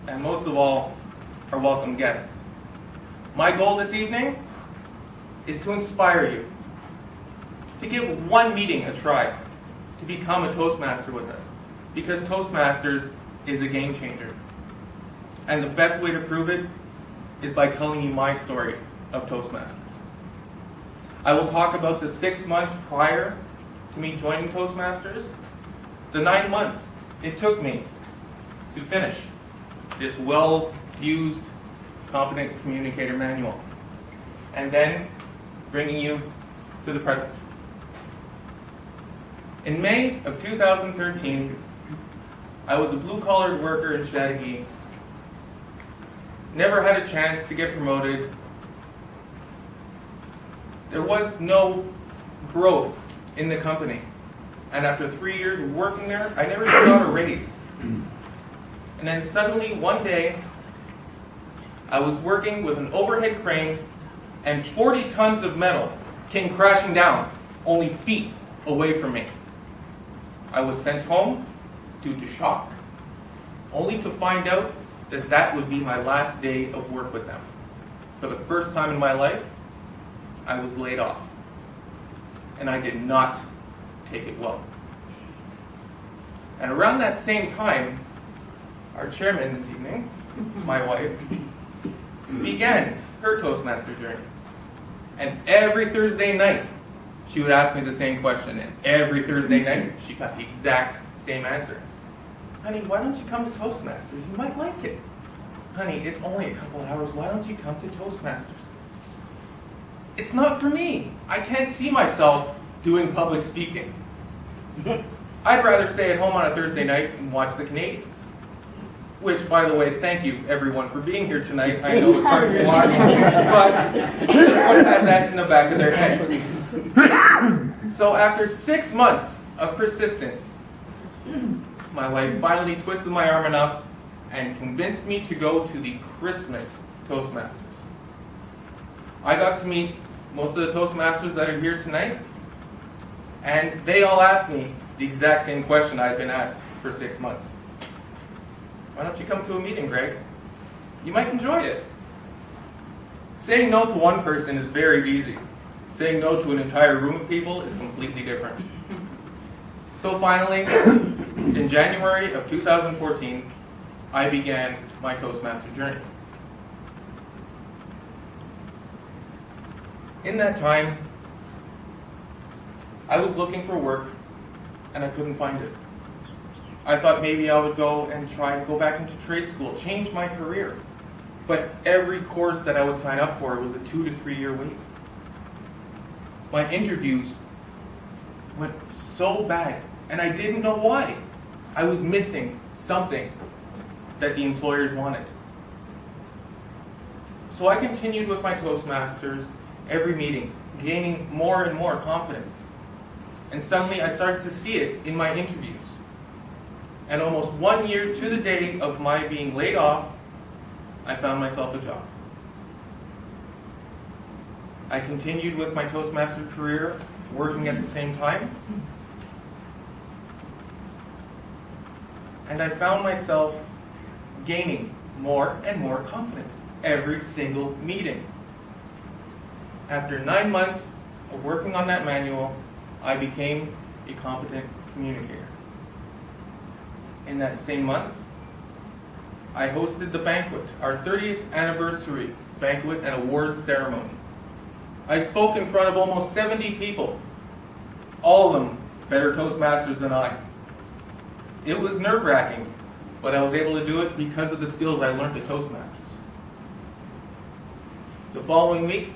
and most of all, our welcome guests. My goal this evening is to inspire you to give one meeting a try, to become a Toastmaster with us, because Toastmasters is a game changer. And the best way to prove it is by telling you my story of Toastmasters. I will talk about the 6 months prior to me joining Toastmasters, the 9 months it took me to finish this well-used, competent communicator manual, and then bringing you to the present. In May of 2013, I was a blue-collared worker in Chateauguay. Never had a chance to get promoted. There was no growth in the company. And after 3 years of working there, I never got a raise. And then suddenly, one day, I was working with an overhead crane and 40 tons of metal came crashing down, only feet away from me. I was sent home due to shock, only to find out that that would be my last day of work with them. For the first time in my life, I was laid off. And I did not take it well. And around that same time, our chairman this evening, my wife, began her Toastmaster journey. And every Thursday night, she would ask me the same question. And every Thursday night, she got the exact same answer. Honey, why don't you come to Toastmasters? You might like it. Honey, it's only a couple hours. Why don't you come to Toastmasters? It's not for me. I can't see myself doing public speaking. I'd rather stay at home on a Thursday night and watch the Canadians. Which, by the way, thank you everyone for being here tonight. I know it's hard to watch, but everyone has that in the back of their heads. So after 6 months of persistence, my wife finally twisted my arm enough and convinced me to go to the Christmas Toastmasters. I got to meet most of the Toastmasters that are here tonight, and they all asked me the exact same question I had been asked for 6 months. Why don't you come to a meeting, Greg? You might enjoy it. Saying no to one person is very easy. Saying no to an entire room of people is completely different. So finally, in January of 2014, I began my Toastmaster journey. In that time, I was looking for work and I couldn't find it. I thought maybe I would go and try to go back into trade school, change my career. But every course that I would sign up for was a 2 to 3 year wait. My interviews went so bad, and I didn't know why. I was missing something that the employers wanted. So I continued with my Toastmasters every meeting, gaining more and more confidence. And suddenly I started to see it in my interviews. And almost 1 year to the day of my being laid off, I found myself a job. I continued with my Toastmaster career, working at the same time. And I found myself gaining more and more confidence every single meeting. After 9 months of working on that manual, I became a competent communicator. In that same month, I hosted the banquet, our 30th anniversary banquet and awards ceremony. I spoke in front of almost 70 people, all of them better Toastmasters than I. It was nerve-wracking, but I was able to do it because of the skills I learned at Toastmasters. The following week,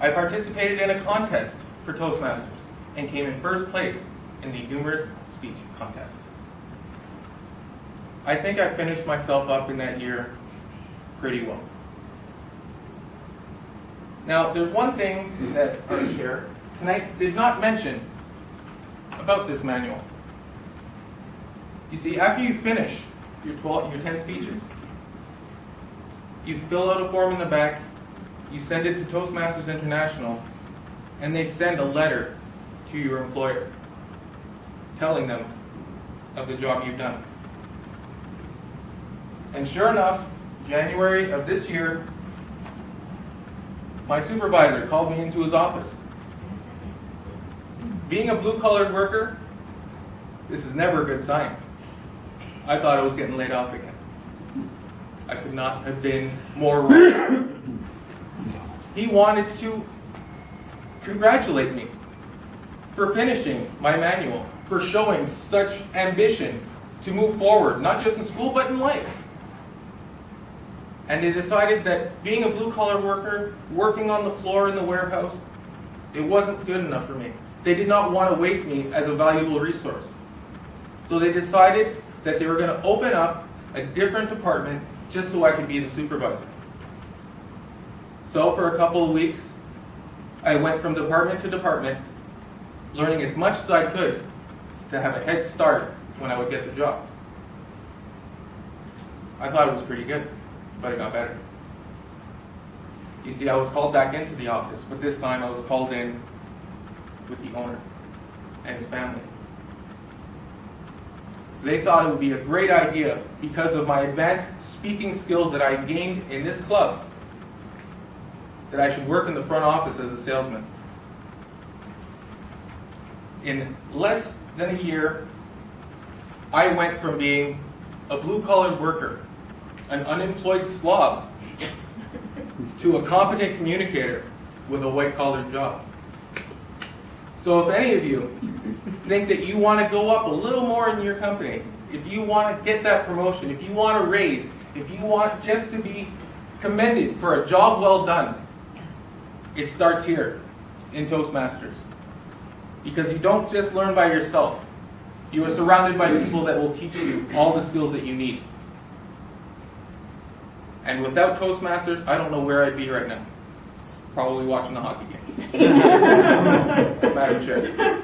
I participated in a contest for Toastmasters and came in first place in the humorous speech contest. I think I finished myself up in that year pretty well. Now, there's one thing that our chair tonight did not mention about this manual. You see, after you finish your 10 speeches, you fill out a form in the back, you send it to Toastmasters International, and they send a letter to your employer telling them of the job you've done. And sure enough, January of this year, my supervisor called me into his office. Being a blue-collar worker, this is never a good sign. I thought I was getting laid off again. I could not have been more wrong. He wanted to congratulate me for finishing my manual, for showing such ambition to move forward, not just in school, but in life. And they decided that being a blue-collar worker, working on the floor in the warehouse, it wasn't good enough for me. They did not want to waste me as a valuable resource. So they decided that they were going to open up a different department just so I could be the supervisor. So for a couple of weeks, I went from department to department, learning as much as I could to have a head start when I would get the job. I thought it was pretty good, but it got better. You see, I was called back into the office, but this time I was called in with the owner and his family. They thought it would be a great idea, because of my advanced speaking skills that I gained in this club, that I should work in the front office as a salesman. In less than a year, I went from being a blue-collar worker, an unemployed slob, to a competent communicator with a white-collar job. So if any of you think that you want to go up a little more in your company, if you want to get that promotion, if you want a raise, if you want just to be commended for a job well done, it starts here in Toastmasters. Because you don't just learn by yourself. You are surrounded by people that will teach you all the skills that you need. And without Toastmasters, I don't know where I'd be right now. Probably watching the hockey game. Madam Chair.